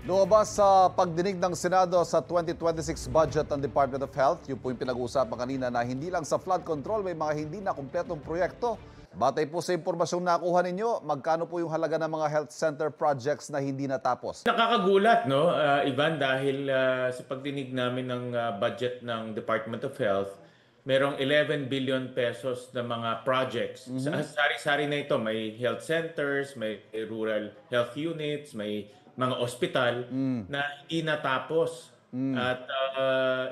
Lumabas sa pagdinig ng Senado sa 2026 budget ng Department of Health, yung po yung pinag-uusapan kanina na hindi lang sa flood control may mga hindi na kumpletong proyekto. Batay po sa impormasyong nakuha ninyo, magkano po yung halaga ng mga health center projects na hindi natapos? Nakakagulat, no, Ivan, dahil sa pagdinig namin ng budget ng Department of Health, merong 11 billion pesos na mga projects. Sari-sari na ito, may health centers, may rural health units, may mga ospital na hindi natapos. At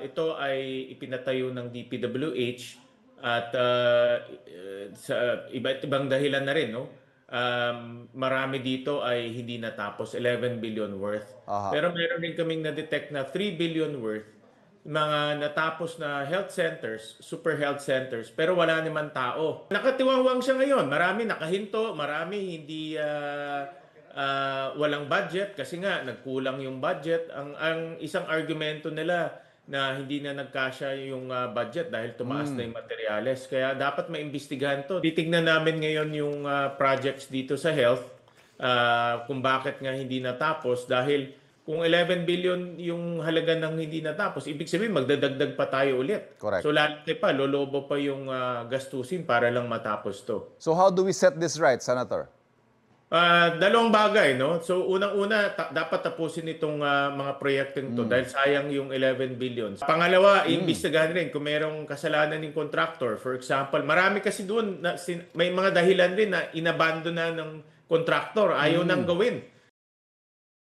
ito ay ipinatayo ng DPWH at sa iba't ibang dahilan na rin, no? Marami dito ay hindi natapos, 11 billion worth. Aha. Pero meron din kaming na-detect na 3 billion worth mga natapos na health centers, super health centers, pero wala naman tao. Nakatiwangwang siya ngayon. Marami nakahinto, marami hindi walang budget kasi nga nagkulang yung budget. Ang isang argumento nila na hindi na nagkasya yung budget dahil tumaas na yung materyales. Kaya dapat maimbestigahan to. Titignan namin ngayon yung projects dito sa health kung bakit nga hindi natapos dahil kung 11 billion yung halaga ng hindi natapos, ibig sabihin magdadagdag pa tayo ulit. Correct. So lalaki pa, lolobo pa yung gastusin para lang matapos to. So how do we set this right, Senator? Dalawang bagay, no? So unang-una, dapat tapusin itong mga proyektong to dahil sayang yung 11 billion. Pangalawa, iimbestigahan rin kung merong kasalanan ng contractor. For example, marami kasi doon na may mga dahilan rin na inabandon na ng contractor, ayaw nang gawin.